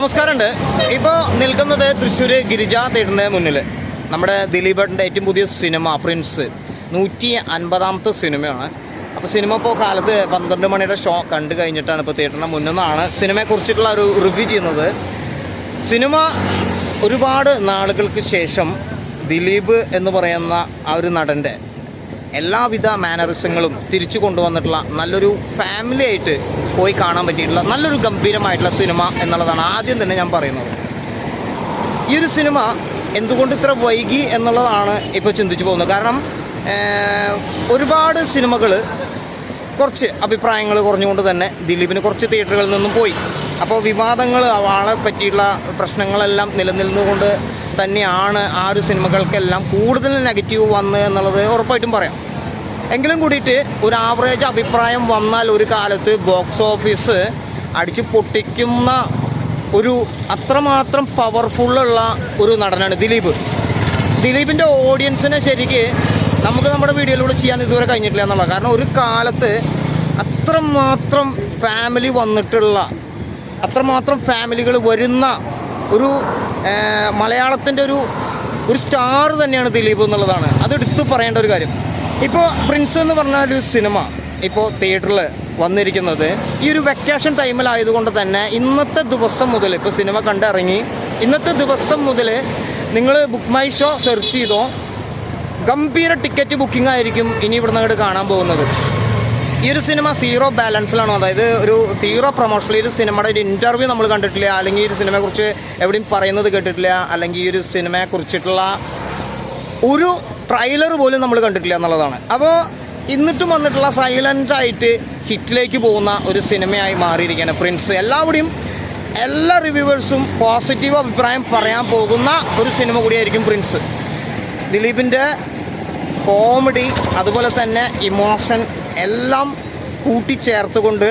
നമസ്കാരമുണ്ട്. ഇപ്പോൾ നിൽക്കുന്നത് തൃശ്ശൂർ ഗിരിജ തിയേറ്ററിൻ്റെ മുന്നിൽ. നമ്മുടെ ദിലീപേട്ടൻ്റെ ഏറ്റവും പുതിയ സിനിമ പ്രിൻസ് 150ാമത്തെ സിനിമയാണ്. അപ്പോൾ സിനിമ ഇപ്പോൾ കാലത്ത് 12 മണിയുടെ ഷോ കണ്ടു കഴിഞ്ഞിട്ടാണ് ഇപ്പോൾ തിയേറ്ററിൻ്റെ മുന്നിൽ നിന്നാണ് സിനിമയെക്കുറിച്ചിട്ടുള്ള ഒരു റിവ്യൂ ചെയ്യുന്നത്. സിനിമ ഒരുപാട് നാളുകൾക്ക് ശേഷം ദിലീപ് എന്ന് പറയുന്ന ആ ഒരു നടൻ്റെ എല്ലാവിധ മാനറിസങ്ങളും തിരിച്ചു കൊണ്ടുവന്നിട്ടുള്ള നല്ലൊരു ഫാമിലി ആയിട്ട് പോയി കാണാൻ പറ്റിയിട്ടുള്ള നല്ലൊരു ഗംഭീരമായിട്ടുള്ള സിനിമ എന്നുള്ളതാണ് ആദ്യം തന്നെ ഞാൻ പറയുന്നത്. ഈ ഒരു സിനിമ എന്തുകൊണ്ട് ഇത്ര വൈകി എന്നുള്ളതാണ് ഇപ്പോൾ ചിന്തിച്ചു പോകുന്നത്. കാരണം ഒരുപാട് സിനിമകൾ കുറച്ച് അഭിപ്രായങ്ങൾ കുറഞ്ഞുകൊണ്ട് തന്നെ ദിലീപിന് കുറച്ച് തിയേറ്ററുകളിൽ നിന്നും പോയി. അപ്പോൾ വിവാദങ്ങൾ ആളെ പറ്റിയുള്ള പ്രശ്നങ്ങളെല്ലാം നിലനിന്നുകൊണ്ട് തന്നെയാണ് ആ ഒരു സിനിമകൾക്കെല്ലാം കൂടുതൽ നെഗറ്റീവ് വന്ന് എന്നുള്ളത് ഉറപ്പായിട്ടും പറയാം. എങ്കിലും കൂടിയിട്ട് ഒരു ആവറേജ് അഭിപ്രായം വന്നാൽ ഒരു കാലത്ത് ബോക്സ് ഓഫീസ് അടിച്ചു പൊട്ടിക്കുന്ന ഒരു അത്രമാത്രം പവർഫുള്ളുള്ള ഒരു നടനാണ് ദിലീപ്. ദിലീപിൻ്റെ ഓഡിയൻസിനെ ശരിക്ക് നമുക്ക് നമ്മുടെ വീഡിയോയിലൂടെ ചെയ്യാൻ ഇതുവരെ കഴിഞ്ഞിട്ടില്ല എന്നുള്ളത്. കാരണം ഒരു കാലത്ത് അത്രമാത്രം ഫാമിലി വന്നിട്ടുള്ള അത്രമാത്രം ഫാമിലികൾ വരുന്ന ഒരു മലയാളത്തിൻ്റെ ഒരു സ്റ്റാർ തന്നെയാണ് ദിലീപ് എന്നുള്ളതാണ് അതെടുത്ത് പറയേണ്ട ഒരു കാര്യം. ഇപ്പോൾ പ്രിൻസ് എന്ന് പറഞ്ഞ ഒരു സിനിമ ഇപ്പോൾ തിയേറ്ററിൽ വന്നിരിക്കുന്നത് ഈ ഒരു വെക്കേഷൻ ടൈമിലായതുകൊണ്ട് തന്നെ ഇന്നത്തെ ദിവസം മുതൽ ഇപ്പോൾ സിനിമ കണ്ടിറങ്ങി ഇന്നത്തെ ദിവസം മുതൽ നിങ്ങൾ ബുക്ക് മൈ ഷോ സെർച്ച് ചെയ്തോ ഗംഭീര ടിക്കറ്റ് ബുക്കിംഗ് ആയിരിക്കും ഇനി ഇവിടുന്ന് അങ്ങോട്ട് കാണാൻ പോകുന്നത്. ഈ ഒരു സിനിമ സീറോ ബാലൻസിലാണ്, അതായത് ഒരു സീറോ പ്രൊമോഷനിൽ ഈ ഒരു സിനിമയുടെ ഒരു ഇൻ്റർവ്യൂ നമ്മൾ കണ്ടിട്ടില്ല, അല്ലെങ്കിൽ ഈ ഒരു സിനിമയെക്കുറിച്ച് എവിടെയും പറയുന്നത് കേട്ടിട്ടില്ല, അല്ലെങ്കിൽ ഈ ഒരു സിനിമയെക്കുറിച്ചിട്ടുള്ള ഒരു ട്രെയിലർ പോലും നമ്മൾ കണ്ടിട്ടില്ല എന്നുള്ളതാണ്. അപ്പോൾ എന്നിട്ടും വന്നിട്ടുള്ള സൈലൻ്റായിട്ട് ഹിറ്റിലേക്ക് പോകുന്ന ഒരു സിനിമയായി മാറിയിരിക്കുകയാണ് പ്രിൻസ്. എല്ലാവരുടെയും എല്ലാ റിവ്യൂവേഴ്സും പോസിറ്റീവ് അഭിപ്രായം പറയാൻ പോകുന്ന ഒരു സിനിമ കൂടിയായിരിക്കും പ്രിൻസ്. ദിലീപിൻ്റെ കോമഡി അതുപോലെ തന്നെ ഇമോഷൻ എല്ലാം കൂട്ടിച്ചേർത്തുകൊണ്ട്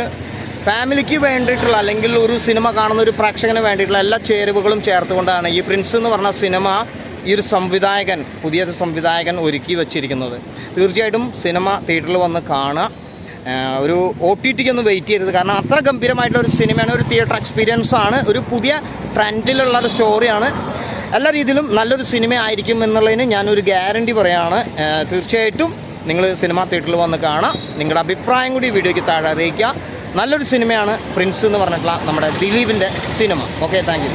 ഫാമിലിക്ക് വേണ്ടിയിട്ടുള്ള അല്ലെങ്കിൽ ഒരു സിനിമ കാണുന്ന ഒരു പ്രേക്ഷകന് വേണ്ടിയിട്ടുള്ള എല്ലാ ചേരുവകളും ചേർത്തുകൊണ്ടാണ് ഈ പ്രിൻസ് എന്ന് പറഞ്ഞ സിനിമ ഈ ഒരു പുതിയ സംവിധായകൻ ഒരുക്കി വച്ചിരിക്കുന്നത്. തീർച്ചയായിട്ടും സിനിമ തിയേറ്ററിൽ വന്ന് കാണുക. ഒരു OTT ഒന്ന് വെയിറ്റ് ചെയ്യരുത്, കാരണം അത്ര ഗംഭീരമായിട്ടുള്ള ഒരു സിനിമയാണ്. ഒരു തിയേറ്റർ എക്സ്പീരിയൻസ് ആണ്, ഒരു പുതിയ ട്രെൻഡിലുള്ള ഒരു സ്റ്റോറിയാണ്. എല്ലാ രീതിയിലും നല്ലൊരു സിനിമ ആയിരിക്കും എന്നുള്ളതിന് ഞാനൊരു ഗ്യാരണ്ടി പറയുകയാണ്. തീർച്ചയായിട്ടും നിങ്ങൾ സിനിമ തിയേറ്ററിൽ വന്ന് കാണാം. നിങ്ങളുടെ അഭിപ്രായം കൂടി വീഡിയോയ്ക്ക് താഴെ അറിയിക്കുക. നല്ലൊരു സിനിമയാണ് പ്രിൻസ് എന്ന് പറഞ്ഞിട്ടുള്ള നമ്മുടെ ദിലീപിൻ്റെ സിനിമ. Okay, thank you.